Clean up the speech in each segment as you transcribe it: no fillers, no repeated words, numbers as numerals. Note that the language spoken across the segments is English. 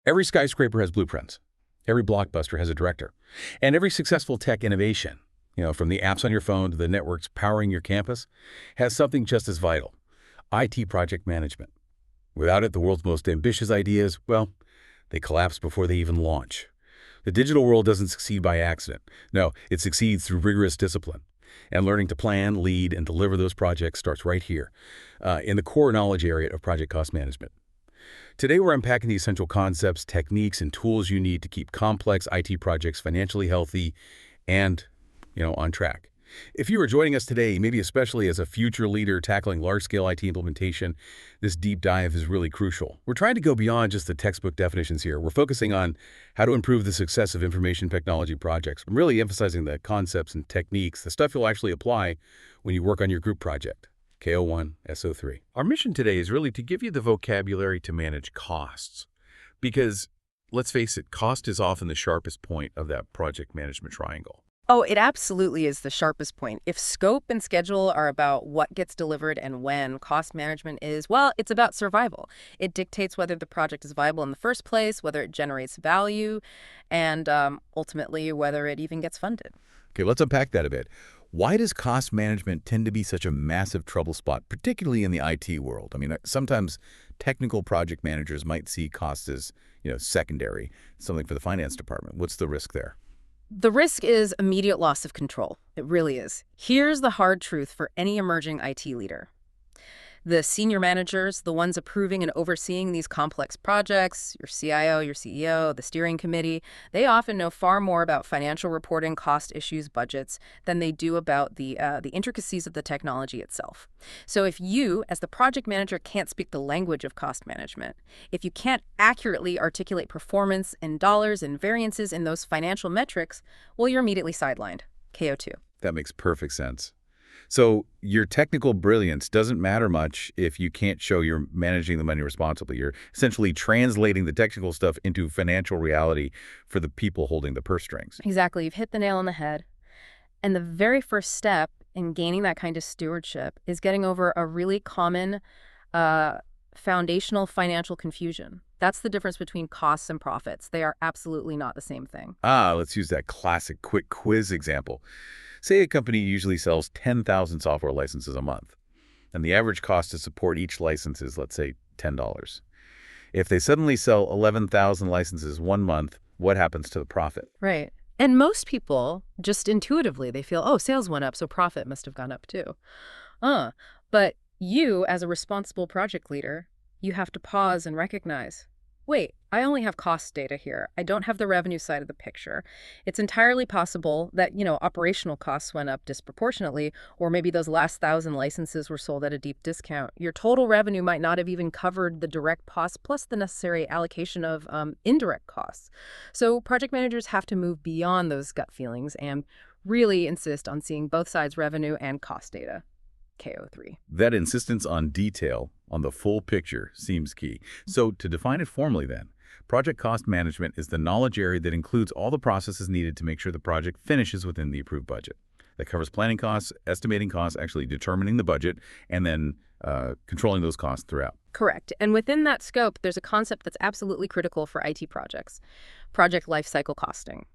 Every skyscraper has blueprints. Every blockbuster has a director. And every successful tech innovation, from the apps on your phone to the networks powering your campus, has something just as vital: IT project management. Without it, the world's most ambitious ideas, well, they collapse before they even launch. The digital world doesn't succeed by accident. No, it succeeds through rigorous discipline. And learning to plan, lead, and deliver those projects starts right here, in the core knowledge area of project cost management. Today, we're unpacking the essential concepts, techniques, and tools you need to keep complex IT projects financially healthy and, on track. If you are joining us today, maybe especially as a future leader tackling large-scale IT implementation, this deep dive is really crucial. We're trying to go beyond just the textbook definitions here. We're focusing on how to improve the success of information technology projects. I'm really emphasizing the concepts and techniques, the stuff you'll actually apply when you work on your group project. KO1, SO3. Our mission today is really to give you the vocabulary to manage costs. Because, let's face it, cost is often the sharpest point of that project management triangle. Oh, it absolutely is the sharpest point. If scope and schedule are about what gets delivered and when, cost management is, well, it's about survival. It dictates whether the project is viable in the first place, whether it generates value, and ultimately whether it even gets funded. Okay, let's unpack that a bit. Why does cost management tend to be such a massive trouble spot, particularly in the IT world? I mean, sometimes technical project managers might see costs as, secondary, something for the finance department. What's the risk there? The risk is immediate loss of control. It really is. Here's the hard truth for any emerging IT leader. The senior managers, the ones approving and overseeing these complex projects, your CIO, your CEO, the steering committee, they often know far more about financial reporting, cost issues, budgets, than they do about the intricacies of the technology itself. So if you, as the project manager, can't speak the language of cost management, if you can't accurately articulate performance in dollars and variances in those financial metrics, well, you're immediately sidelined. KO2. That makes perfect sense. So your technical brilliance doesn't matter much if you can't show you're managing the money responsibly. You're essentially translating the technical stuff into financial reality for the people holding the purse strings. Exactly. You've hit the nail on the head. And the very first step in gaining that kind of stewardship is getting over a really common foundational financial confusion. That's the difference between costs and profits. They are absolutely not the same thing. Let's use that classic quick quiz example. Say a company usually sells 10,000 software licenses a month, and the average cost to support each license is, let's say, $10. If they suddenly sell 11,000 licenses one month, what happens to the profit? Right. And most people, just intuitively, they feel, oh, sales went up, so profit must have gone up too. But you, as a responsible project leader, you have to pause and recognize, wait, I only have cost data here. I don't have the revenue side of the picture. It's entirely possible that, operational costs went up disproportionately, or maybe those last 1,000 licenses were sold at a deep discount. Your total revenue might not have even covered the direct costs plus the necessary allocation of indirect costs. So project managers have to move beyond those gut feelings and really insist on seeing both sides' revenue and cost data. KO3. That insistence on detail, on the full picture, seems key. So to define it formally then, project cost management is the knowledge area that includes all the processes needed to make sure the project finishes within the approved budget. That covers planning costs, estimating costs, actually determining the budget, and then controlling those costs throughout. Correct. And within that scope, there's a concept that's absolutely critical for IT projects: project lifecycle costing.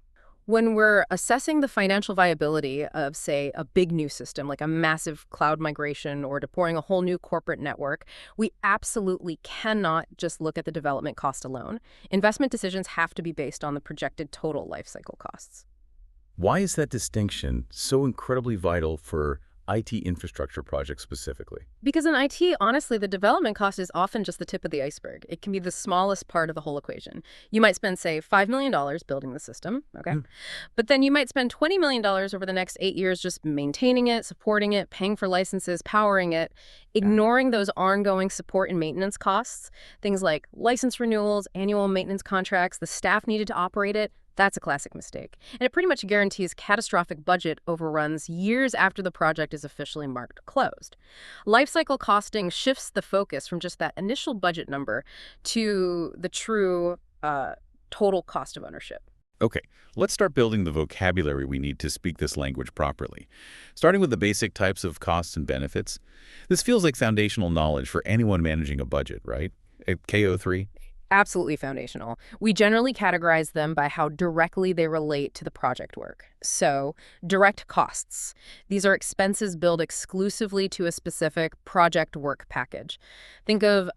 When we're assessing the financial viability of, say, a big new system, like a massive cloud migration or deploying a whole new corporate network, we absolutely cannot just look at the development cost alone. Investment decisions have to be based on the projected total lifecycle costs. Why is that distinction so incredibly vital for IT infrastructure projects specifically? Because in IT, honestly, the development cost is often just the tip of the iceberg. It can be the smallest part of the whole equation. You might spend, say, $5 million building the system, okay? But then you might spend $20 million over the next 8 years just maintaining it, supporting it, paying for licenses, powering it, ignoring those ongoing support and maintenance costs, things like license renewals, annual maintenance contracts, the staff needed to operate it. That's a classic mistake. And it pretty much guarantees catastrophic budget overruns years after the project is officially marked closed. Lifecycle costing shifts the focus from just that initial budget number to the true total cost of ownership. Okay, let's start building the vocabulary we need to speak this language properly. Starting with the basic types of costs and benefits. This feels like foundational knowledge for anyone managing a budget, right? At KO3? Absolutely foundational. We generally categorize them by how directly they relate to the project work. So, direct costs. These are expenses billed exclusively to a specific project work package. Think of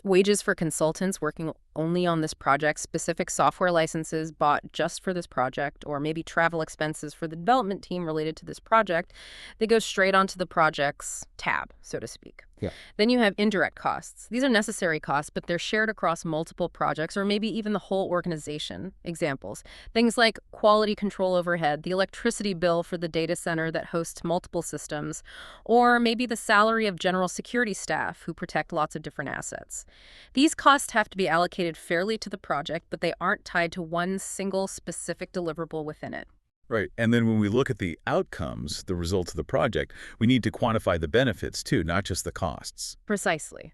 wages for consultants working only on this project, specific software licenses bought just for this project, or maybe travel expenses for the development team related to this project. They go straight onto the project's tab, so to speak. Yeah. Then you have indirect costs. These are necessary costs, but they're shared across multiple projects or maybe even the whole organization. Examples: things like quality control overhead, the electricity bill for the data center that hosts multiple systems, or maybe the salary of general security staff who protect lots of different assets. These costs have to be allocated fairly to the project, but they aren't tied to one single specific deliverable within it. Right. And then when we look at the outcomes, the results of the project, we need to quantify the benefits too, not just the costs. Precisely.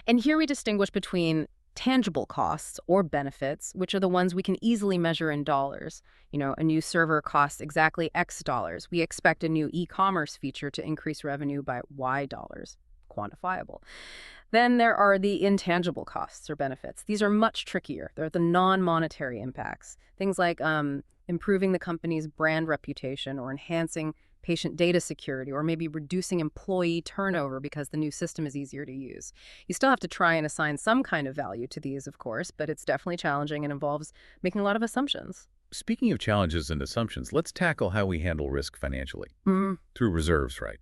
And here we distinguish between tangible costs or benefits, which are the ones we can easily measure in dollars. A new server costs exactly X dollars. We expect a new e-commerce feature to increase revenue by Y dollars. Quantifiable. Then there are the intangible costs or benefits. These are much trickier. They're the non-monetary impacts. Things like improving the company's brand reputation or enhancing patient data security or maybe reducing employee turnover because the new system is easier to use. You still have to try and assign some kind of value to these, of course, but it's definitely challenging and involves making a lot of assumptions. Speaking of challenges and assumptions, let's tackle how we handle risk financially. Through reserves, right?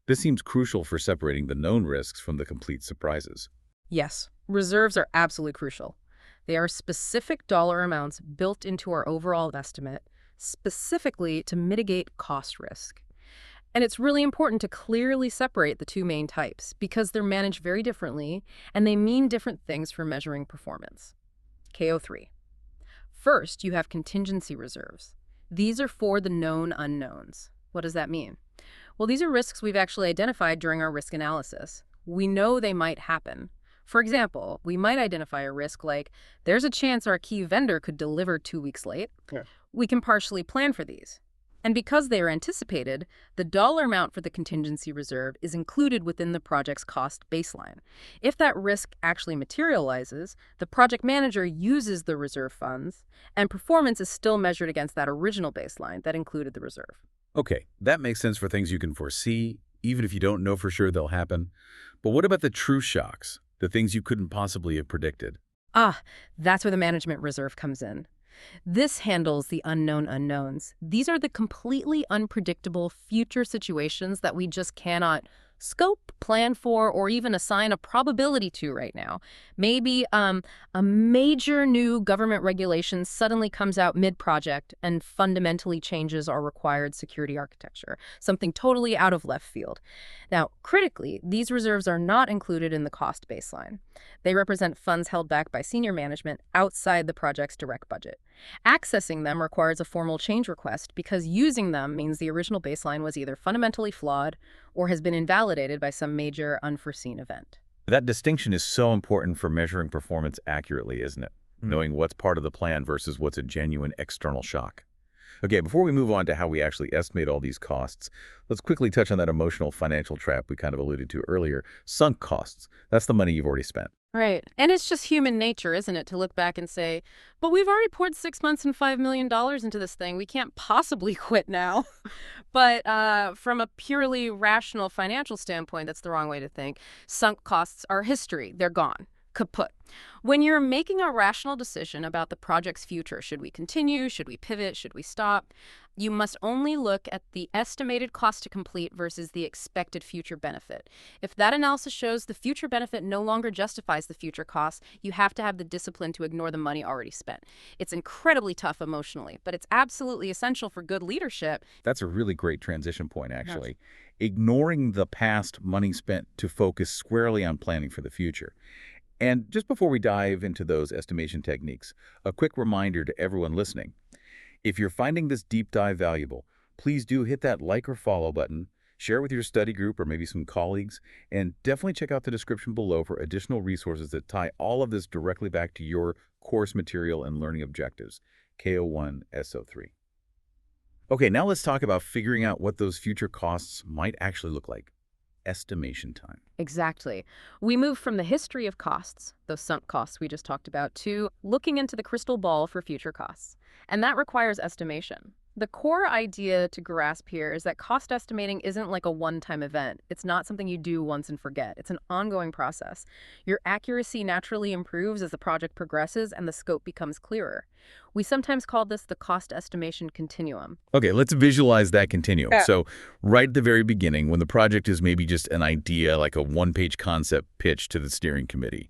This seems crucial for separating the known risks from the complete surprises. Yes, reserves are absolutely crucial. They are specific dollar amounts built into our overall estimate, specifically to mitigate cost risk. And it's really important to clearly separate the two main types because they're managed very differently and they mean different things for measuring performance. KO3. First, you have contingency reserves. These are for the known unknowns. What does that mean? Well, these are risks we've actually identified during our risk analysis. We know they might happen. For example, we might identify a risk like, there's a chance our key vendor could deliver 2 weeks late. Yeah. We can partially plan for these. And because they are anticipated, the dollar amount for the contingency reserve is included within the project's cost baseline. If that risk actually materializes, the project manager uses the reserve funds, and performance is still measured against that original baseline that included the reserve. Okay, that makes sense for things you can foresee, even if you don't know for sure they'll happen. But what about the true shocks, the things you couldn't possibly have predicted? That's where the management reserve comes in. This handles the unknown unknowns. These are the completely unpredictable future situations that we just cannot scope, plan for, or even assign a probability to right now. Maybe a major new government regulation suddenly comes out mid-project and fundamentally changes our required security architecture, something totally out of left field. Now, critically, these reserves are not included in the cost baseline. They represent funds held back by senior management outside the project's direct budget. Accessing them requires a formal change request because using them means the original baseline was either fundamentally flawed or has been invalidated by some major unforeseen event. That distinction is so important for measuring performance accurately, isn't it? Knowing what's part of the plan versus what's a genuine external shock. Okay, before we move on to how we actually estimate all these costs, let's quickly touch on that emotional financial trap we kind of alluded to earlier. Sunk costs. That's the money you've already spent. Right. And it's just human nature, isn't it, to look back and say, but we've already poured 6 months and $5 million into this thing. We can't possibly quit now. But from a purely rational financial standpoint, that's the wrong way to think. Sunk costs are history. They're gone. Kaput. When you're making a rational decision about the project's future, should we continue, should we pivot, should we stop, you must only look at the estimated cost to complete versus the expected future benefit. If that analysis shows the future benefit no longer justifies the future costs, you have to have the discipline to ignore the money already spent. It's incredibly tough emotionally, but it's absolutely essential for good leadership. That's a really great transition point, actually. Ignoring the past money spent to focus squarely on planning for the future. And just before we dive into those estimation techniques, a quick reminder to everyone listening. If you're finding this deep dive valuable, please do hit that like or follow button, share it with your study group or maybe some colleagues, and definitely check out the description below for additional resources that tie all of this directly back to your course material and learning objectives, KO1 SO3. Okay, now let's talk about figuring out what those future costs might actually look like. estimation time. Exactly. We move from the history of costs, those sunk costs we just talked about, to looking into the crystal ball for future costs. And that requires estimation. The core idea to grasp here is that cost estimating isn't like a one-time event. It's not something you do once and forget. It's an ongoing process. Your accuracy naturally improves as the project progresses and the scope becomes clearer. We sometimes call this the cost estimation continuum. Okay, let's visualize that continuum. Yeah. So right at the very beginning, when the project is maybe just an idea, like a one-page concept pitch to the steering committee,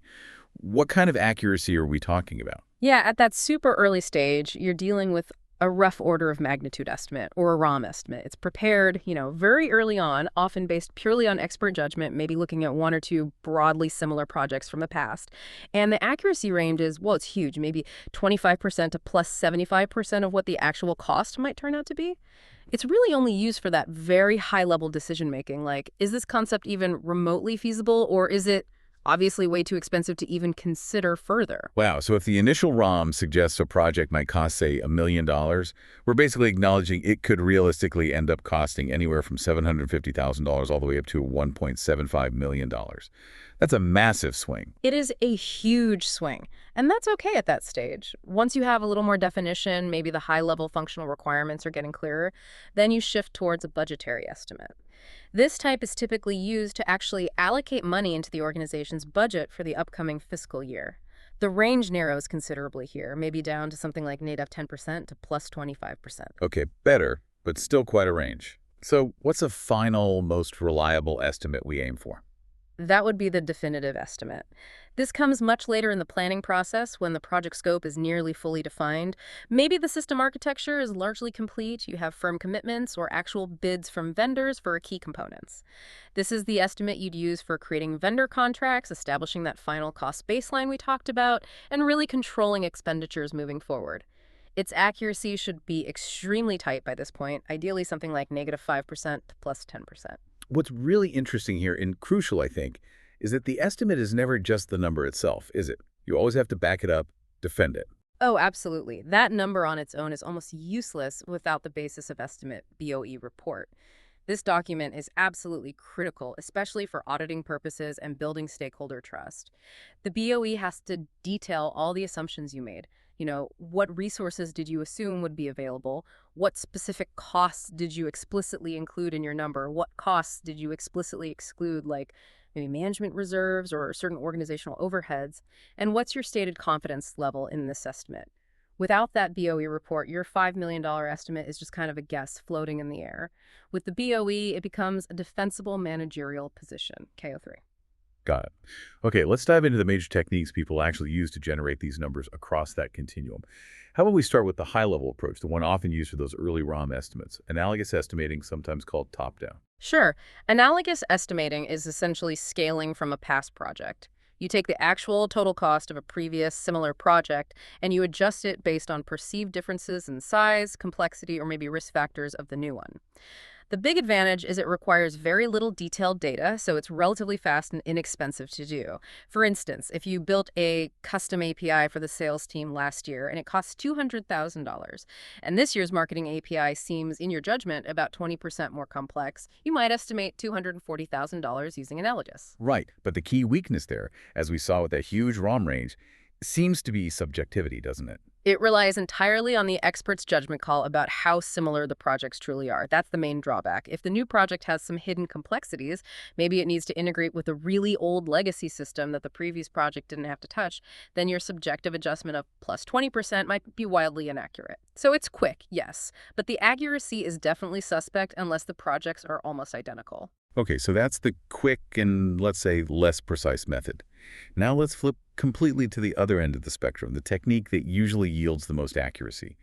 what kind of accuracy are we talking about? Yeah, at that super early stage, you're dealing with a rough order of magnitude estimate or a ROM estimate. It's prepared, very early on, often based purely on expert judgment, maybe looking at one or two broadly similar projects from the past. And the accuracy range is, well, it's huge, maybe 25% to plus 75% of what the actual cost might turn out to be. It's really only used for that very high-level decision-making, like, is this concept even remotely feasible, or is it obviously way too expensive to even consider further? Wow, so if the initial ROM suggests a project might cost, say, $1 million, we're basically acknowledging it could realistically end up costing anywhere from $750,000 all the way up to $1.75 million. That's a massive swing. It is a huge swing, and that's okay at that stage. Once you have a little more definition, maybe the high-level functional requirements are getting clearer, then you shift towards a budgetary estimate. This type is typically used to actually allocate money into the organization's budget for the upcoming fiscal year. The range narrows considerably here, maybe down to something like native 10% to plus 25%. Okay, better, but still quite a range. So what's a final, most reliable estimate we aim for? That would be the definitive estimate. This comes much later in the planning process when the project scope is nearly fully defined. Maybe the system architecture is largely complete, you have firm commitments or actual bids from vendors for key components. This is the estimate you'd use for creating vendor contracts, establishing that final cost baseline we talked about, and really controlling expenditures moving forward. Its accuracy should be extremely tight by this point, ideally something like negative 5% to plus 10%. What's really interesting here, and crucial, I think, is that the estimate is never just the number itself, is it? You always have to back it up, defend it. Oh, absolutely. That number on its own is almost useless without the basis of estimate BOE report. This document is absolutely critical, especially for auditing purposes and building stakeholder trust. The BOE has to detail all the assumptions you made. What resources did you assume would be available? What specific costs did you explicitly include in your number? What costs did you explicitly exclude, like maybe management reserves or certain organizational overheads? And what's your stated confidence level in this estimate? Without that BOE report, your $5 million estimate is just kind of a guess floating in the air. With the BOE, it becomes a defensible managerial position, KO3. Got it. Okay, let's dive into the major techniques people actually use to generate these numbers across that continuum. How about we start with the high-level approach, the one often used for those early ROM estimates, analogous estimating, sometimes called top-down. Sure. Analogous estimating is essentially scaling from a past project. You take the actual total cost of a previous similar project and you adjust it based on perceived differences in size, complexity, or maybe risk factors of the new one. The big advantage is it requires very little detailed data, so it's relatively fast and inexpensive to do. For instance, if you built a custom API for the sales team last year and it costs $200,000, and this year's marketing API seems, in your judgment, about 20% more complex, you might estimate $240,000 using analogous. Right, but the key weakness there, as we saw with that huge ROM range, seems to be subjectivity, doesn't it? It relies entirely on the expert's judgment call about how similar the projects truly are. That's the main drawback. If the new project has some hidden complexities, maybe it needs to integrate with a really old legacy system that the previous project didn't have to touch, then your subjective adjustment of plus 20% might be wildly inaccurate. So it's quick, yes, but the accuracy is definitely suspect unless the projects are almost identical. Okay, so that's the quick and, let's say, less precise method. Now let's flip completely to the other end of the spectrum, the technique that usually yields the most accuracy.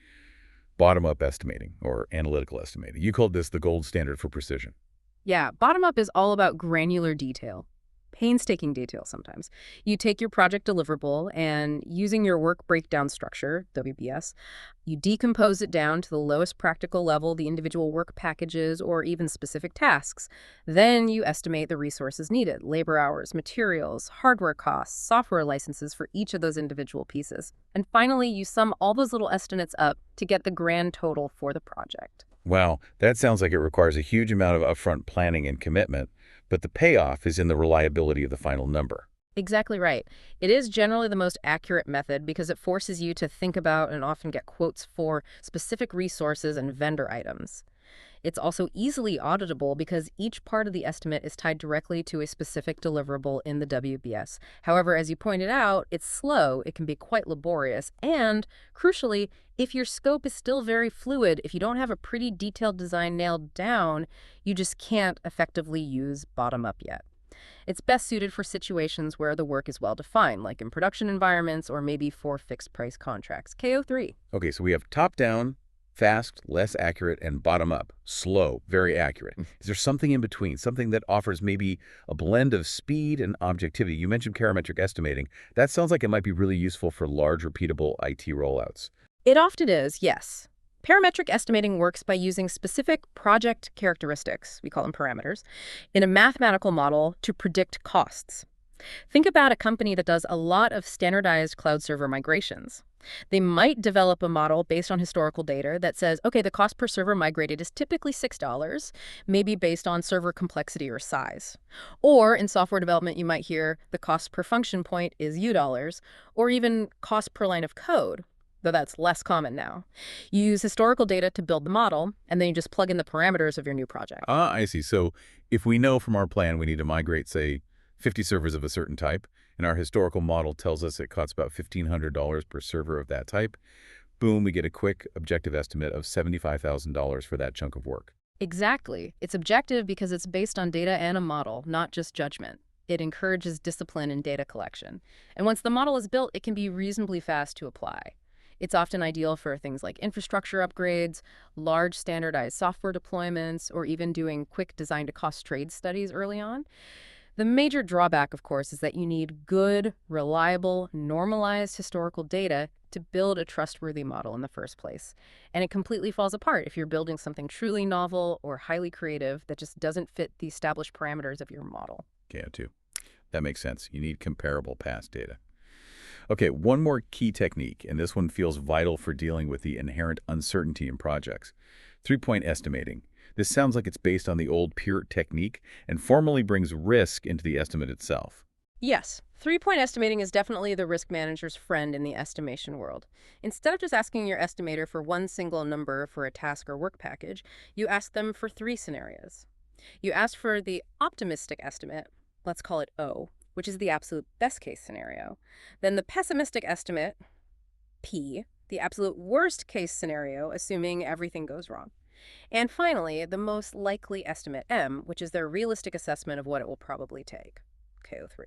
Bottom-up estimating, or analytical estimating. You called this the gold standard for precision. Yeah, bottom-up is all about granular detail. Painstaking detail sometimes. You take your project deliverable and, using your work breakdown structure, WBS, you decompose it down to the lowest practical level, the individual work packages, or even specific tasks. Then you estimate the resources needed, labor hours, materials, hardware costs, software licenses for each of those individual pieces. And finally, you sum all those little estimates up to get the grand total for the project. Wow, that sounds like it requires a huge amount of upfront planning and commitment. but the payoff is in the reliability of the final number. Exactly right. It is generally the most accurate method because it forces you to think about and often get quotes for specific resources and vendor items. It's also easily auditable because each part of the estimate is tied directly to a specific deliverable in the WBS. However, as you pointed out, it's slow, it can be quite laborious, and, crucially, if your scope is still very fluid, if you don't have a pretty detailed design nailed down, you just can't effectively use bottom-up yet. It's best suited for situations where the work is well-defined, like in production environments or maybe for fixed-price contracts. KO3. Okay, so we have top-down, fast, less accurate, and bottom-up, slow, very accurate. Is there something in between, something that offers maybe a blend of speed and objectivity? You mentioned parametric estimating. That sounds like it might be really useful for large, repeatable IT rollouts. It often is, yes. Parametric estimating works by using specific project characteristics, we call them parameters, in a mathematical model to predict costs. Think about a company that does a lot of standardized cloud server migrations. They might develop a model based on historical data that says, okay, the cost per server migrated is typically $6, maybe based on server complexity or size. Or in software development, you might hear the cost per function point is U dollars, or even cost per line of code, though that's less common now. You use historical data to build the model, and then you just plug in the parameters of your new project. Ah, I see. So if we know from our plan we need to migrate, say, 50 servers of a certain type, and our historical model tells us it costs about $1,500 per server of that type, boom, we get a quick, objective estimate of $75,000 for that chunk of work. Exactly. It's objective because it's based on data and a model, not just judgment. It encourages discipline in data collection. And once the model is built, it can be reasonably fast to apply. It's often ideal for things like infrastructure upgrades, large standardized software deployments, or even doing quick design-to-cost trade studies early on. The major drawback, of course, is that you need good, reliable, normalized historical data to build a trustworthy model in the first place. And it completely falls apart if you're building something truly novel or highly creative that just doesn't fit the established parameters of your model. KO2. That makes sense. You need comparable past data. Okay, one more key technique, and this one feels vital for dealing with the inherent uncertainty in projects. Three-point estimating. This sounds like it's based on the old PEERT technique and formally brings risk into the estimate itself. Yes, three-point estimating is definitely the risk manager's friend in the estimation world. Instead of just asking your estimator for one single number for a task or work package, you ask them for three scenarios. You ask for the optimistic estimate, let's call it O, which is the absolute best case scenario. Then the pessimistic estimate, P, the absolute worst case scenario, assuming everything goes wrong. And finally, the most likely estimate, M, which is their realistic assessment of what it will probably take, KO3.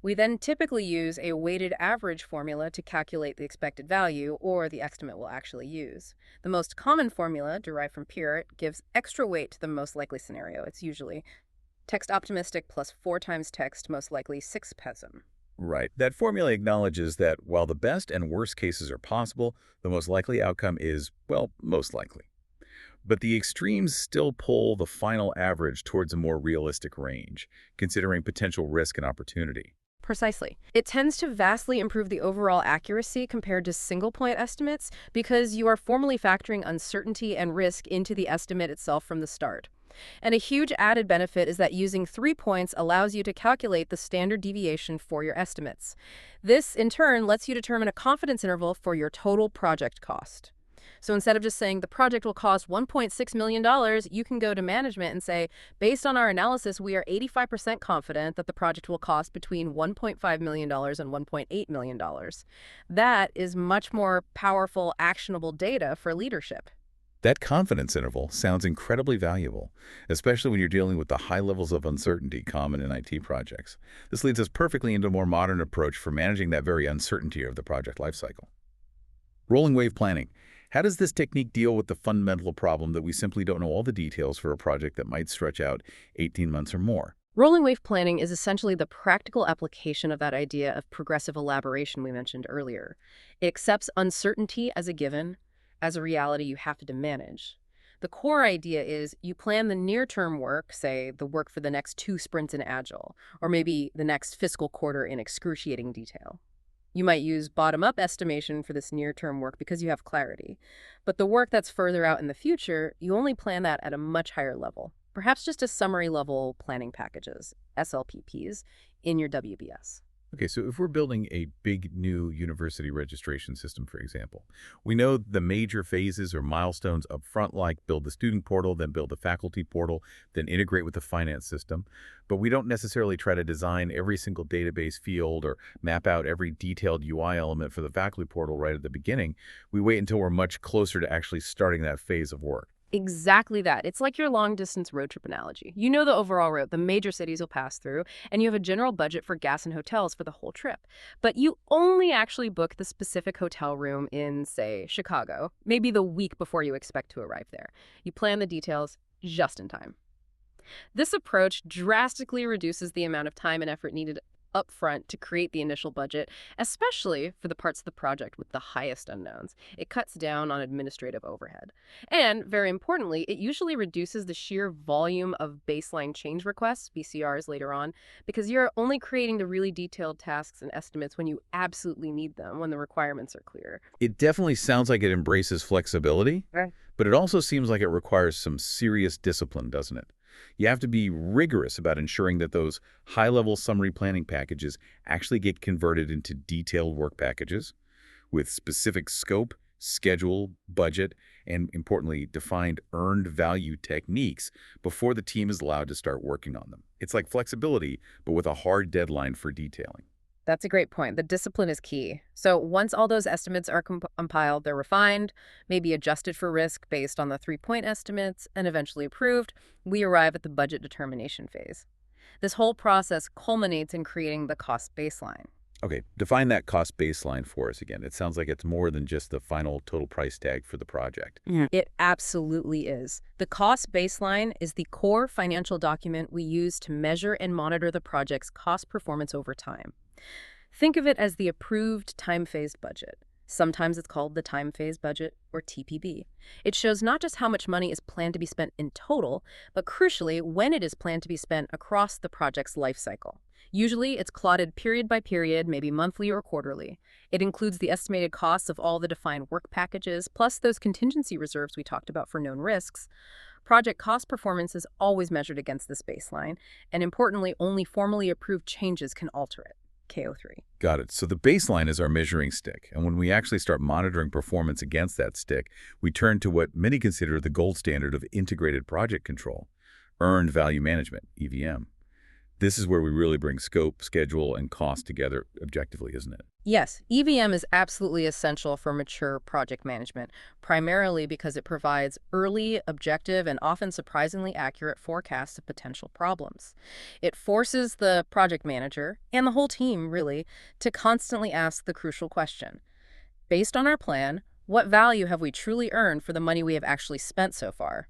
We then typically use a weighted average formula to calculate the expected value or the estimate we'll actually use. The most common formula, derived from PEERT, gives extra weight to the most likely scenario. It's usually text optimistic plus 4 times text most likely 6 pessim. Right. That formula acknowledges that while the best and worst cases are possible, the most likely outcome is, well, most likely. But the extremes still pull the final average towards a more realistic range, considering potential risk and opportunity. Precisely. It tends to vastly improve the overall accuracy compared to single-point estimates because you are formally factoring uncertainty and risk into the estimate itself from the start. And a huge added benefit is that using 3 points allows you to calculate the standard deviation for your estimates. This, in turn, lets you determine a confidence interval for your total project cost. So instead of just saying the project will cost $1.6 million, you can go to management and say, based on our analysis, we are 85% confident that the project will cost between $1.5 million and $1.8 million. That is much more powerful, actionable data for leadership. That confidence interval sounds incredibly valuable, especially when you're dealing with the high levels of uncertainty common in IT projects. This leads us perfectly into a more modern approach for managing that very uncertainty of the project lifecycle. Rolling wave planning. How does this technique deal with the fundamental problem that we simply don't know all the details for a project that might stretch out 18 months or more? Rolling wave planning is essentially the practical application of that idea of progressive elaboration we mentioned earlier. It accepts uncertainty as a given, as a reality you have to manage. The core idea is you plan the near-term work, say the work for the next 2 sprints in Agile, or maybe the next fiscal quarter in excruciating detail. You might use bottom-up estimation for this near-term work because you have clarity. But the work that's further out in the future, you only plan that at a much higher level. perhaps just as summary level planning packages, SLPPs, in your WBS. Okay, so if we're building a big new university registration system, for example, we know the major phases or milestones up front, like build the student portal, then build the faculty portal, then integrate with the finance system. But we don't necessarily try to design every single database field or map out every detailed UI element for the faculty portal right at the beginning. We wait until we're much closer to actually starting that phase of work. Exactly that. It's like your long-distance road trip analogy. You know the overall route, the major cities you'll pass through, and you have a general budget for gas and hotels for the whole trip. But you only actually book the specific hotel room in, say, Chicago, maybe the week before you expect to arrive there. You plan the details just in time. This approach drastically reduces the amount of time and effort needed upfront to create the initial budget, especially for the parts of the project with the highest unknowns. It cuts down on administrative overhead. And, very importantly, it usually reduces the sheer volume of baseline change requests, BCRs later on, because you're only creating the really detailed tasks and estimates when you absolutely need them, when the requirements are clear. It definitely sounds like it embraces flexibility, Right. but it also seems like it requires some serious discipline, doesn't it? You have to be rigorous about ensuring that those high-level summary planning packages actually get converted into detailed work packages with specific scope, schedule, budget, and importantly, defined earned value techniques before the team is allowed to start working on them. It's like flexibility, but with a hard deadline for detailing. That's a great point. The discipline is key. So once all those estimates are compiled, they're refined, maybe adjusted for risk based on the 3-point estimates, and eventually approved, we arrive at the budget determination phase. This whole process culminates in creating the cost baseline. Okay, define that cost baseline for us again. It sounds like it's more than just the final total price tag for the project. It absolutely is. The cost baseline is the core financial document we use to measure and monitor the project's cost performance over time. Think of it as the approved time-phased budget. Sometimes it's called the time-phased budget, or TPB. It shows not just how much money is planned to be spent in total, but crucially, when it is planned to be spent across the project's life cycle. Usually, it's plotted period by period, maybe monthly or quarterly. It includes the estimated costs of all the defined work packages, plus those contingency reserves we talked about for known risks. Project cost performance is always measured against this baseline, and importantly, only formally approved changes can alter it. KO3. Got it. So the baseline is our measuring stick, and when we actually start monitoring performance against that stick, we turn to what many consider the gold standard of integrated project control, earned value management, EVM. This is where we really bring scope, schedule, and cost together objectively, isn't it? Yes, EVM is absolutely essential for mature project management, primarily because it provides early, objective, and often surprisingly accurate forecasts of potential problems. It forces the project manager, and the whole team, really, to constantly ask the crucial question. Based on our plan, what value have we truly earned for the money we have actually spent so far?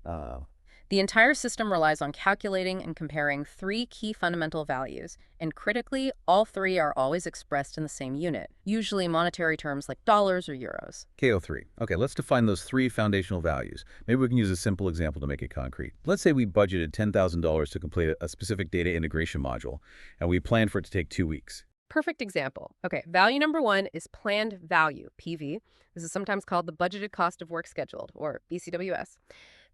The entire system relies on calculating and comparing 3 key fundamental values, and critically, all 3 are always expressed in the same unit, usually monetary terms like dollars or euros. KO3. Okay, let's define those 3 foundational values. Maybe we can use a simple example to make it concrete. Let's say we budgeted $10,000 to complete a specific data integration module, and we planned for it to take 2 weeks. Perfect example. Okay, value number 1 is planned value, PV. This is sometimes called the budgeted cost of work scheduled, or BCWS.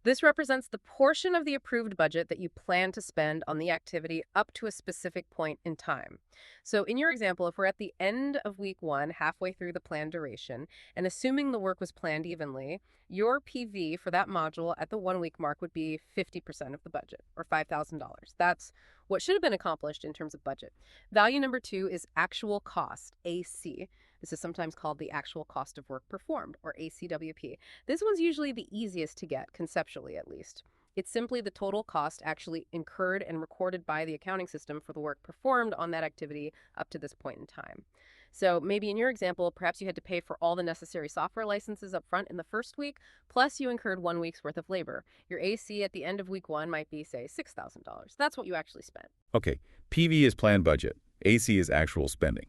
This represents the portion of the approved budget that you plan to spend on the activity up to a specific point in time. So in your example, if we're at the end of week 1, halfway through the planned duration, and assuming the work was planned evenly, your PV for that module at the 1-week mark would be 50% of the budget, or $5,000. That's what should have been accomplished in terms of budget. Value number 2 is actual cost, AC. This is sometimes called the actual cost of work performed, or ACWP. This one's usually the easiest to get, conceptually at least. It's simply the total cost actually incurred and recorded by the accounting system for the work performed on that activity up to this point in time. So maybe in your example, perhaps you had to pay for all the necessary software licenses up front in the first week, plus you incurred 1 week's worth of labor. Your AC at the end of week 1 might be, say, $6,000. That's what you actually spent. Okay, PV is planned budget. AC is actual spending.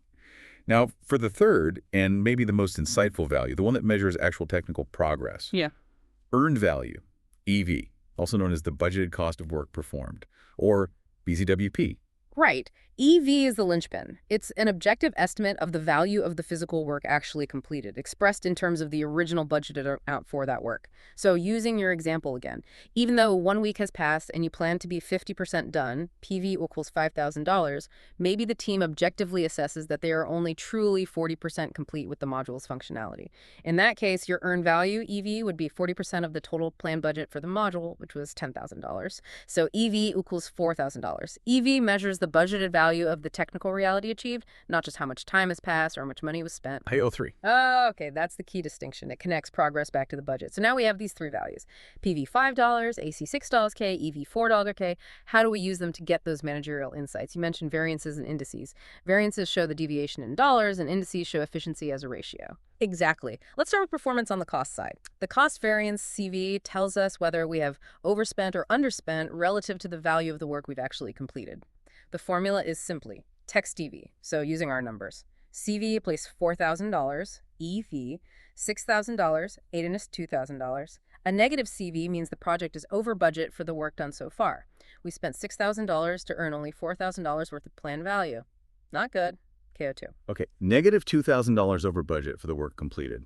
Now, for the third, and maybe the most insightful value, the one that measures actual technical progress. Yeah. Earned value, EV, also known as the budgeted cost of work performed, or BCWP, Right. EV is the linchpin. It's an objective estimate of the value of the physical work actually completed, expressed in terms of the original budgeted out for that work. So using your example again, even though 1 week has passed and you plan to be 50% done, PV equals $5,000, maybe the team objectively assesses that they are only truly 40% complete with the module's functionality. In that case, your earned value, EV, would be 40% of the total planned budget for the module, which was $10,000. So EV equals $4,000. EV measures the budgeted value of the technical reality achieved, not just how much time has passed or how much money was spent. IO3. Oh, okay, that's the key distinction. It connects progress back to the budget. So now we have these three values: PV $5, AC $6K, EV $4K. How do we use them to get those managerial insights? You mentioned variances and indices. Variances show the deviation in dollars, and indices show efficiency as a ratio. Exactly. Let's start with performance on the cost side. The cost variance CV tells us whether we have overspent or underspent relative to the value of the work we've actually completed. The formula is simply text EV, so using our numbers. CV place $4,000, EV $6,000, AIDNIS $2,000. A negative CV means the project is over budget for the work done so far. We spent $6,000 to earn only $4,000 worth of planned value. Not good. KO2. Okay, negative $2,000 over budget for the work completed.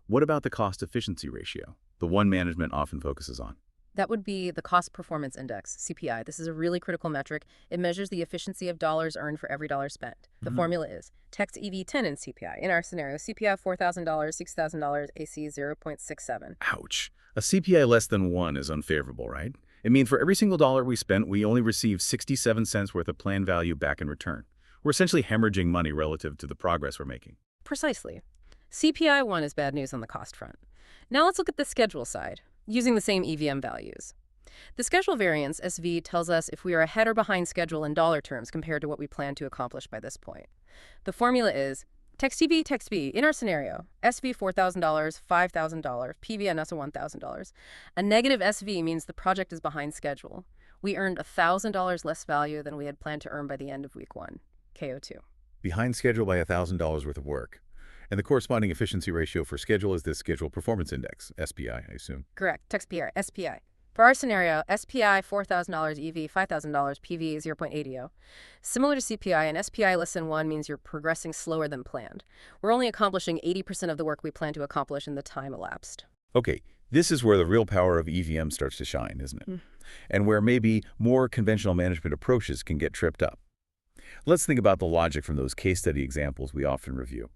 What about the cost efficiency ratio, the one management often focuses on? That would be the Cost Performance Index, CPI. This is a really critical metric. It measures the efficiency of dollars earned for every dollar spent. The formula is text EV10 in CPI. In our scenario, CPI $4,000, $6,000, AC 0.67. Ouch. A CPI less than 1 is unfavorable, right? It means for every single dollar we spent, we only received 67 cents worth of planned value back in return. We're essentially hemorrhaging money relative to the progress we're making. Precisely. CPI 1 is bad news on the cost front. Now let's look at the schedule side, using the same EVM values. The schedule variance, SV, tells us if we are ahead or behind schedule in dollar terms compared to what we plan to accomplish by this point. The formula is text EV, text B. In our scenario, SV $4,000, $5,000, PV and ESA $1,000. A negative SV means the project is behind schedule. We earned $1,000 less value than we had planned to earn by the end of week 1. KO2. Behind schedule by $1,000 worth of work. And the corresponding efficiency ratio for schedule is this Schedule Performance Index, SPI, I assume. Correct. Text PR, SPI. For our scenario, SPI $4,000, EV $5,000, PV 0.80. Similar to CPI, an SPI less than 1 means you're progressing slower than planned. We're only accomplishing 80% of the work we plan to accomplish in the time elapsed. Okay, this is where the real power of EVM starts to shine, isn't it? And where maybe more conventional management approaches can get tripped up. Let's think about the logic from those case study examples we often review.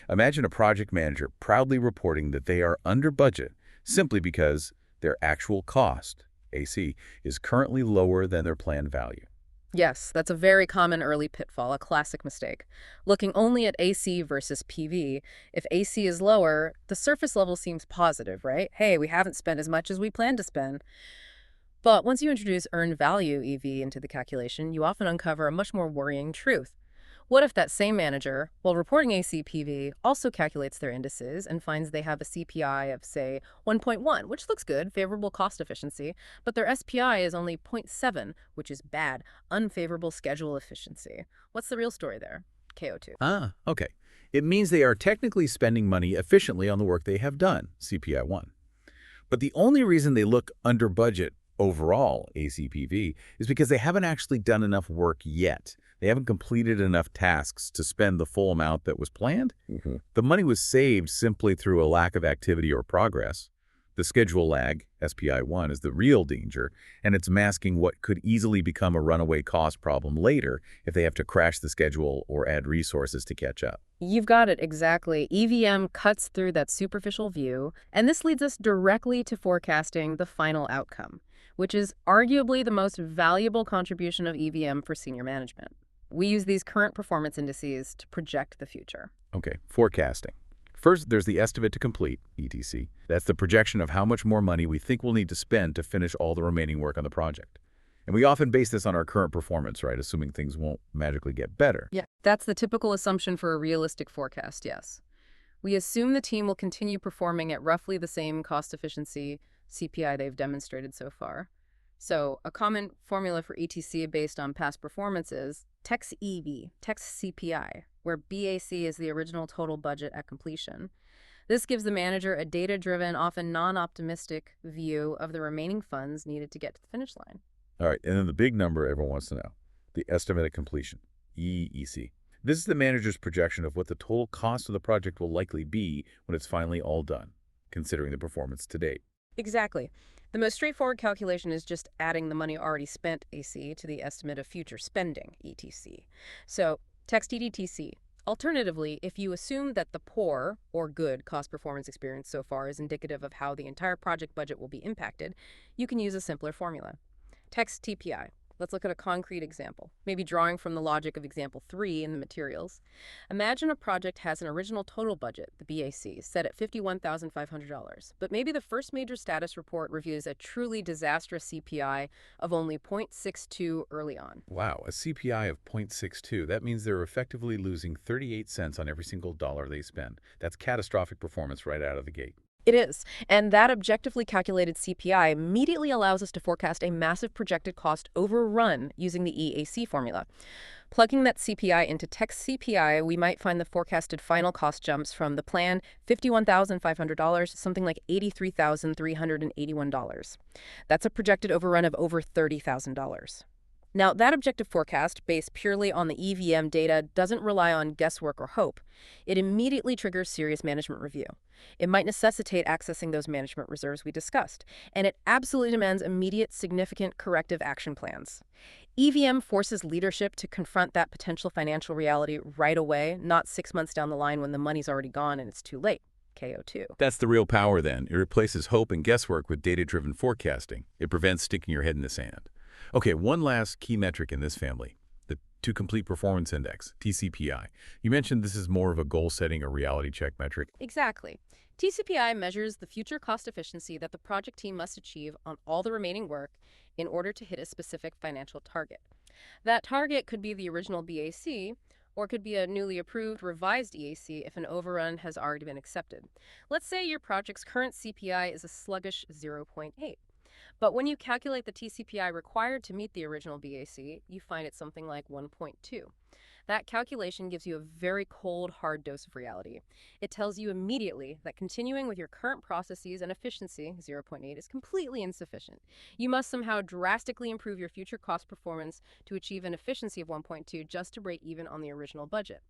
Imagine a project manager proudly reporting that they are under budget simply because their actual cost, AC, is currently lower than their planned value. Yes, that's a very common early pitfall, a classic mistake. Looking only at AC versus PV, if AC is lower, the surface level seems positive, right? Hey, we haven't spent as much as we planned to spend. But once you introduce earned value EV into the calculation, you often uncover a much more worrying truth. What if that same manager, while reporting ACPV, also calculates their indices and finds they have a CPI of, say, 1.1, which looks good, favorable cost efficiency, but their SPI is only 0.7, which is bad, unfavorable schedule efficiency? What's the real story there? KO2. Ah, okay. It means they are technically spending money efficiently on the work they have done, CPI 1. But the only reason they look under budget overall, ACPV, is because they haven't actually done enough work yet. They haven't completed enough tasks to spend the full amount that was planned. The money was saved simply through a lack of activity or progress. The schedule lag, SPI 1, is the real danger, and it's masking what could easily become a runaway cost problem later if they have to crash the schedule or add resources to catch up. You've got it exactly. EVM cuts through that superficial view, and this leads us directly to forecasting the final outcome, which is arguably the most valuable contribution of EVM for senior management. We use these current performance indices to project the future. Okay, forecasting. First, there's the estimate to complete, ETC. That's the projection of how much more money we think we'll need to spend to finish all the remaining work on the project. And we often base this on our current performance, right, assuming things won't magically get better. Yeah, that's the typical assumption for a realistic forecast, yes. We assume the team will continue performing at roughly the same cost efficiency CPI they've demonstrated so far. So a common formula for ETC based on past performance is text EV, text CPI, where BAC is the original total budget at completion. This gives the manager a data-driven, often non-optimistic view of the remaining funds needed to get to the finish line. All right, and then the big number everyone wants to know. The estimate of completion, EEC. This is the manager's projection of what the total cost of the project will likely be when it's finally all done, considering the performance to date. Exactly. The most straightforward calculation is just adding the money already spent, AC, to the estimate of future spending, ETC. So, text EDTC. Alternatively, if you assume that the poor or good cost performance experience so far is indicative of how the entire project budget will be impacted, you can use a simpler formula. Text TPI. Let's look at a concrete example, maybe drawing from the logic of example 3 in the materials. Imagine a project has an original total budget, the BAC, set at $51,500, but maybe the first major status report reviews a truly disastrous CPI of only 0.62 early on. Wow, a CPI of 0.62. That means they're effectively losing 38 cents on every single dollar they spend. That's catastrophic performance right out of the gate. It is, and that objectively calculated CPI immediately allows us to forecast a massive projected cost overrun using the EAC formula. Plugging that CPI into text CPI, we might find the forecasted final cost jumps from the planned $51,500 to something like $83,381. That's a projected overrun of over $30,000. Now, that objective forecast, based purely on the EVM data, doesn't rely on guesswork or hope. It immediately triggers serious management review. It might necessitate accessing those management reserves we discussed, and it absolutely demands immediate, significant corrective action plans. EVM forces leadership to confront that potential financial reality right away, not 6 months down the line when the money's already gone and it's too late. KO2. That's the real power then. It replaces hope and guesswork with data-driven forecasting. It prevents sticking your head in the sand. Okay, one last key metric in this family, the To Complete Performance Index, TCPI. You mentioned this is more of a goal-setting or reality check metric. Exactly. TCPI measures the future cost efficiency that the project team must achieve on all the remaining work in order to hit a specific financial target. That target could be the original BAC, or could be a newly approved revised EAC if an overrun has already been accepted. Let's say your project's current CPI is a sluggish 0.8. But when you calculate the TCPI required to meet the original BAC, you find it something like 1.2. That calculation gives you a very cold, hard dose of reality. It tells you immediately that continuing with your current processes and efficiency, 0.8, is completely insufficient. You must somehow drastically improve your future cost performance to achieve an efficiency of 1.2 just to break even on the original budget.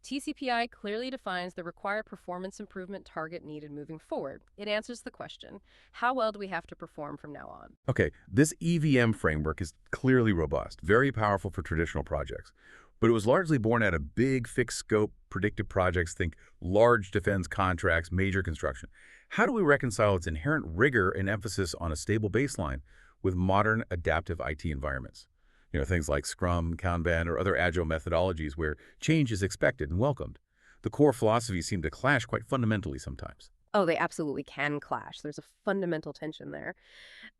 TCPI clearly defines the required performance improvement target needed moving forward. It answers the question, how well do we have to perform from now on? Okay, this EVM framework is clearly robust, very powerful for traditional projects. But it was largely born out of big, fixed-scope, predictive projects, think large defense contracts, major construction. How do we reconcile its inherent rigor and emphasis on a stable baseline with modern, adaptive IT environments? Things like Scrum, Kanban, or other Agile methodologies where change is expected and welcomed. The core philosophies seem to clash quite fundamentally sometimes. Oh, they absolutely can clash. There's a fundamental tension there.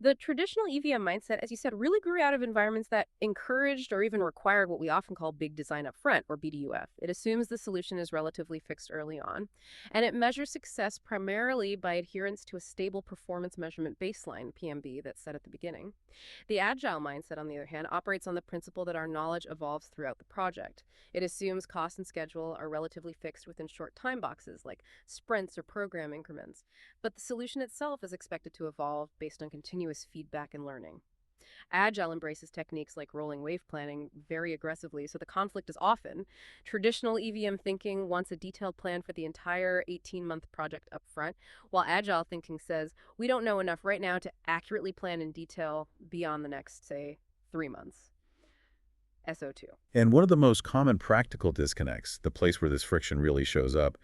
The traditional EVM mindset, as you said, really grew out of environments that encouraged or even required what we often call big design up front, or BDUF. It assumes the solution is relatively fixed early on, and it measures success primarily by adherence to a stable performance measurement baseline, PMB, that's set at the beginning. The Agile mindset, on the other hand, operates on the principle that our knowledge evolves throughout the project. It assumes cost and schedule are relatively fixed within short time boxes, like sprints or program increments, but the solution itself is expected to evolve based on continuous feedback and learning. Agile embraces techniques like rolling wave planning very aggressively, so the conflict is often. Traditional EVM thinking wants a detailed plan for the entire 18-month project up front, while Agile thinking says, we don't know enough right now to accurately plan in detail beyond the next, say, 3 months. SO2. And one of the most common practical disconnects, the place where this friction really shows up,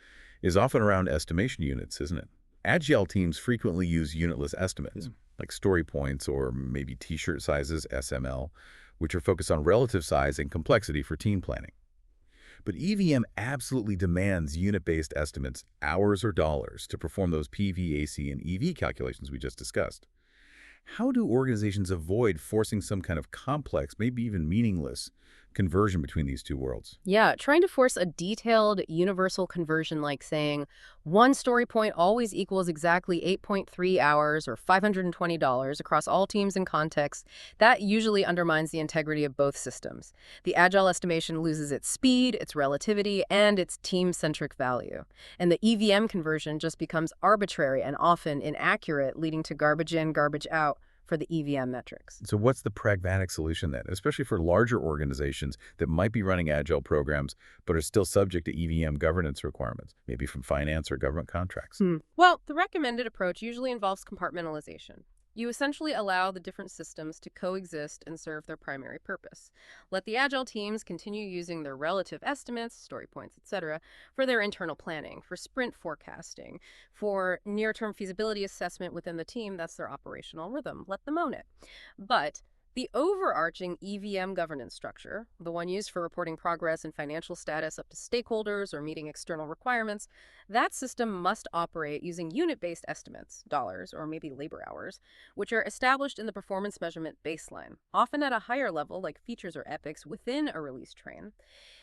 is often around estimation units, isn't it? Agile teams frequently use unitless estimates, like story points or maybe t-shirt sizes, SML, which are focused on relative size and complexity for team planning. But EVM absolutely demands unit-based estimates, hours or dollars, to perform those PVAC and EV calculations we just discussed. How do organizations avoid forcing some kind of complex, maybe even meaningless, conversion between these two worlds? Yeah, trying to force a detailed, universal conversion like saying one story point always equals exactly 8.3 hours or $520 across all teams and contexts, that usually undermines the integrity of both systems. The Agile estimation loses its speed, its relativity, and its team-centric value. And the EVM conversion just becomes arbitrary and often inaccurate, leading to garbage in, garbage out for the EVM metrics. So what's the pragmatic solution then, especially for larger organizations that might be running Agile programs but are still subject to EVM governance requirements, maybe from finance or government contracts? Well, the recommended approach usually involves compartmentalization. You essentially allow the different systems to coexist and serve their primary purpose. Let the Agile teams continue using their relative estimates, story points, etc., for their internal planning, for sprint forecasting, for near-term feasibility assessment within the team. That's their operational rhythm. Let them own it. But the overarching EVM governance structure, the one used for reporting progress and financial status up to stakeholders or meeting external requirements, that system must operate using unit-based estimates, dollars or maybe labor hours, which are established in the performance measurement baseline, often at a higher level like features or epics within a release train.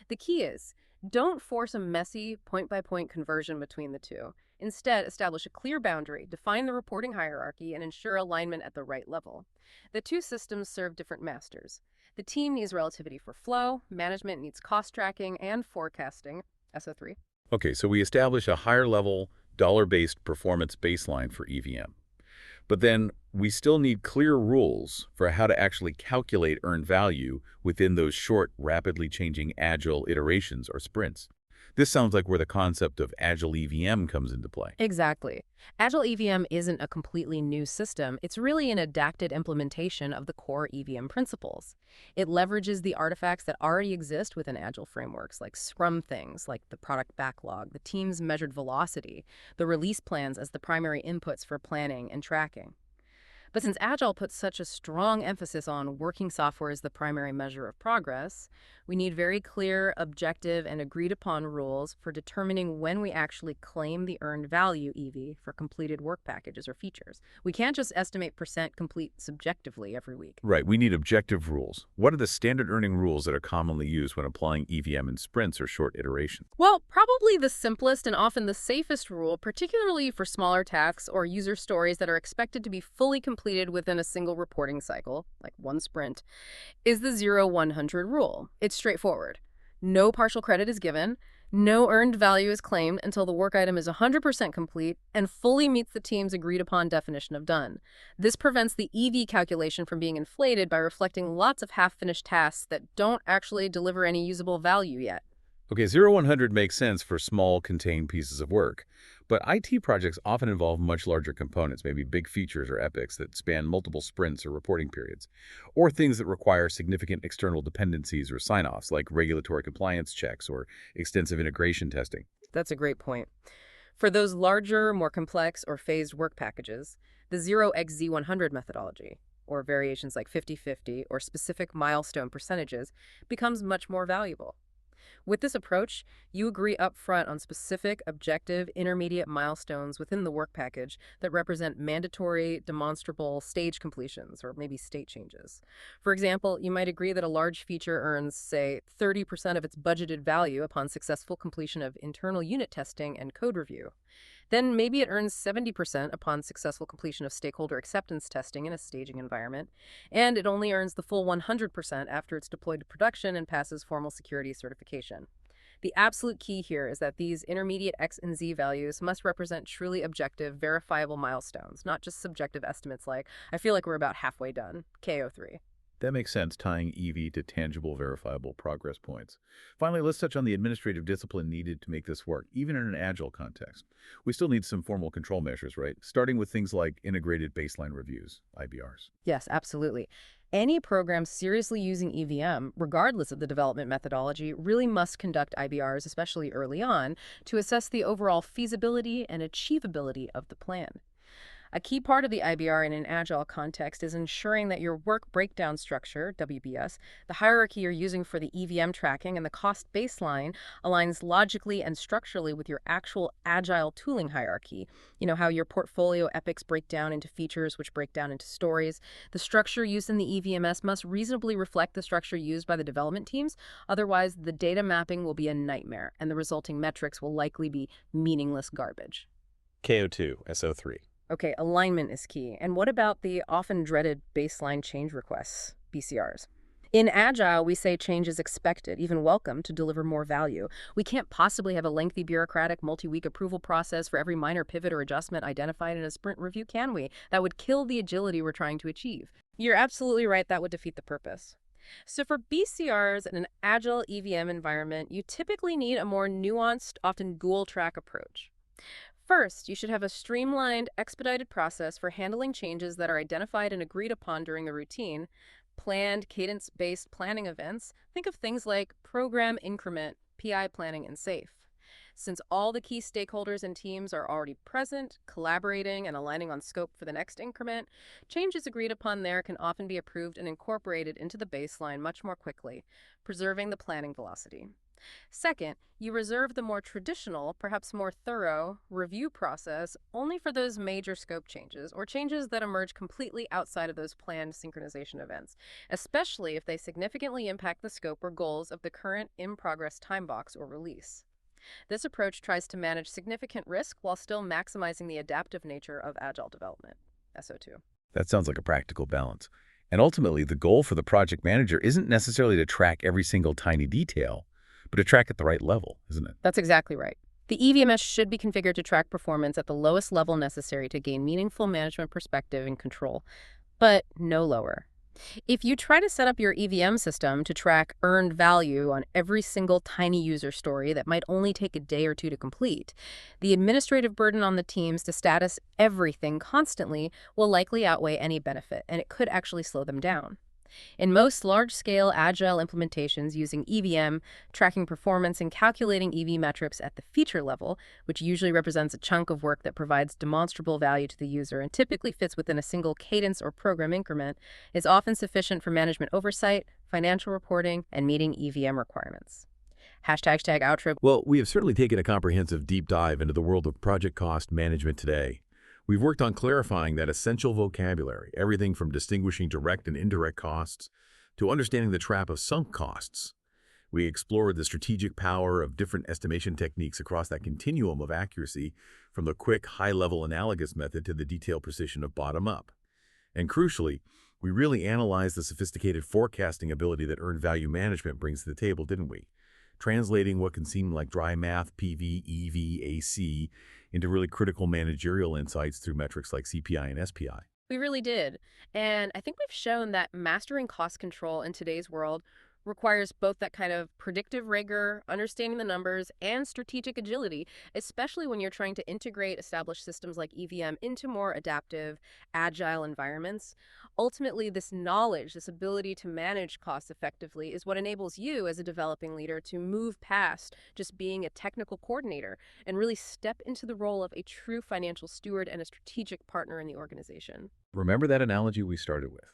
The key is, don't force a messy point-by-point conversion between the two. Instead, establish a clear boundary, define the reporting hierarchy, and ensure alignment at the right level. The two systems serve different masters. The team needs relativity for flow, management needs cost tracking and forecasting, SO3. Okay, so we establish a higher level, dollar-based performance baseline for EVM. But then we still need clear rules for how to actually calculate earned value within those short, rapidly changing Agile iterations or sprints. This sounds like where the concept of Agile EVM comes into play. Exactly. Agile EVM isn't a completely new system. It's really an adapted implementation of the core EVM principles. It leverages the artifacts that already exist within Agile frameworks, like Scrum things, like the product backlog, the team's measured velocity, the release plans as the primary inputs for planning and tracking. But since Agile puts such a strong emphasis on working software as the primary measure of progress, we need very clear, objective, and agreed-upon rules for determining when we actually claim the earned value EV for completed work packages or features. We can't just estimate % complete subjectively every week. Right, we need objective rules. What are the standard earning rules that are commonly used when applying EVM in sprints or short iterations? Well, probably the simplest and often the safest rule, particularly for smaller tasks or user stories that are expected to be fully completed within a single reporting cycle, like one sprint, is the 0-100 rule. It's straightforward. No partial credit is given, no earned value is claimed until the work item is 100% complete and fully meets the team's agreed-upon definition of done. This prevents the EV calculation from being inflated by reflecting lots of half-finished tasks that don't actually deliver any usable value yet. Okay, 0-100 makes sense for small, contained pieces of work. But IT projects often involve much larger components, maybe big features or epics that span multiple sprints or reporting periods, or things that require significant external dependencies or sign-offs, like regulatory compliance checks or extensive integration testing. That's a great point. For those larger, more complex, or phased work packages, the 0xZ100 methodology, or variations like 50/50 or specific milestone percentages, becomes much more valuable. With this approach, you agree upfront on specific, objective, intermediate milestones within the work package that represent mandatory, demonstrable stage completions or maybe state changes. For example, you might agree that a large feature earns, say, 30% of its budgeted value upon successful completion of internal unit testing and code review. Then maybe it earns 70% upon successful completion of stakeholder acceptance testing in a staging environment, and it only earns the full 100% after it's deployed to production and passes formal security certification. The absolute key here is that these intermediate X and Z values must represent truly objective, verifiable milestones, not just subjective estimates like, I feel like we're about halfway done, KO3. That makes sense, tying EV to tangible, verifiable progress points. Finally, let's touch on the administrative discipline needed to make this work, even in an Agile context. We still need some formal control measures, right? Starting with things like integrated baseline reviews, IBRs. Yes, absolutely. Any program seriously using EVM, regardless of the development methodology, really must conduct IBRs, especially early on, to assess the overall feasibility and achievability of the plan. A key part of the IBR in an Agile context is ensuring that your work breakdown structure, WBS, the hierarchy you're using for the EVM tracking, and the cost baseline aligns logically and structurally with your actual Agile tooling hierarchy. You know, how your portfolio epics break down into features, which break down into stories. The structure used in the EVMS must reasonably reflect the structure used by the development teams. Otherwise, the data mapping will be a nightmare, and the resulting metrics will likely be meaningless garbage. KO2, SO3. Okay, alignment is key. And what about the often dreaded baseline change requests, BCRs? In Agile, we say change is expected, even welcome, to deliver more value. We can't possibly have a lengthy bureaucratic multi-week approval process for every minor pivot or adjustment identified in a sprint review, can we? That would kill the agility we're trying to achieve. You're absolutely right, that would defeat the purpose. So for BCRs in an Agile EVM environment, you typically need a more nuanced, often dual track approach. First, you should have a streamlined, expedited process for handling changes that are identified and agreed upon during the routine. Planned, cadence-based planning events, think of things like program increment, PI planning, and SAFE. Since all the key stakeholders and teams are already present, collaborating, and aligning on scope for the next increment, changes agreed upon there can often be approved and incorporated into the baseline much more quickly, preserving the planning velocity. Second, you reserve the more traditional, perhaps more thorough, review process only for those major scope changes or changes that emerge completely outside of those planned synchronization events, especially if they significantly impact the scope or goals of the current in-progress time box or release. This approach tries to manage significant risk while still maximizing the adaptive nature of Agile development, SO2. That sounds like a practical balance. And ultimately, the goal for the project manager isn't necessarily to track every single tiny detail, but to track at the right level, isn't it? That's exactly right. The EVMS should be configured to track performance at the lowest level necessary to gain meaningful management perspective and control, but no lower. If you try to set up your EVM system to track earned value on every single tiny user story that might only take a day or two to complete, the administrative burden on the teams to status everything constantly will likely outweigh any benefit, and it could actually slow them down. In most large-scale Agile implementations using EVM, tracking performance and calculating EV metrics at the feature level, which usually represents a chunk of work that provides demonstrable value to the user and typically fits within a single cadence or program increment, is often sufficient for management oversight, financial reporting, and meeting EVM requirements. #outro. Well, we have certainly taken a comprehensive deep dive into the world of project cost management today. We've worked on clarifying that essential vocabulary, everything from distinguishing direct and indirect costs to understanding the trap of sunk costs. We explored the strategic power of different estimation techniques across that continuum of accuracy, from the quick, high-level analogous method to the detailed precision of bottom-up. And crucially, we really analyzed the sophisticated forecasting ability that earned value management brings to the table, didn't we? Translating what can seem like dry math, PV, EV, AC, into really critical managerial insights through metrics like CPI and SPI. We really did. And I think we've shown that mastering cost control in today's world requires both that kind of predictive rigor, understanding the numbers, and strategic agility, especially when you're trying to integrate established systems like EVM into more adaptive, agile environments. Ultimately, this knowledge, this ability to manage costs effectively is what enables you as a developing leader to move past just being a technical coordinator and really step into the role of a true financial steward and a strategic partner in the organization. Remember that analogy we started with?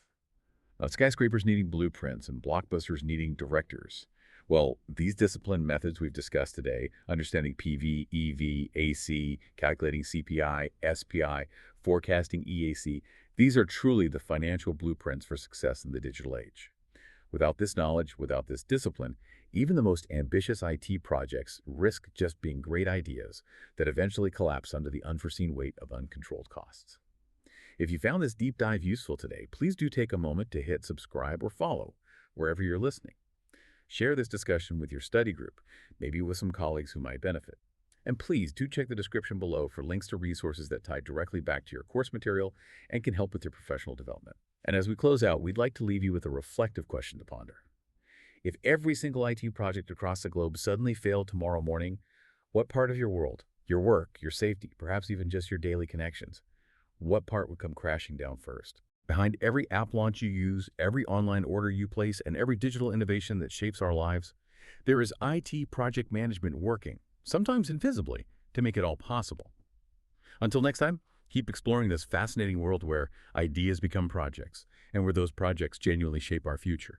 Skyscrapers needing blueprints and blockbusters needing directors. Well, these discipline methods we've discussed today, understanding PV, EV, AC, calculating CPI, SPI, forecasting EAC, these are truly the financial blueprints for success in the digital age. Without this knowledge, without this discipline, even the most ambitious IT projects risk just being great ideas that eventually collapse under the unforeseen weight of uncontrolled costs. If you found this deep dive useful today, please do take a moment to hit subscribe or follow wherever you're listening. Share this discussion with your study group, maybe with some colleagues who might benefit. And please do check the description below for links to resources that tie directly back to your course material and can help with your professional development. And as we close out, we'd like to leave you with a reflective question to ponder. If every single IT project across the globe suddenly failed tomorrow morning, what part of your world, your work, your safety, perhaps even just your daily connections, what part would come crashing down first? Behind every app launch you use, every online order you place, and every digital innovation that shapes our lives, there is IT project management working, sometimes invisibly, to make it all possible. Until next time, keep exploring this fascinating world where ideas become projects, and where those projects genuinely shape our future.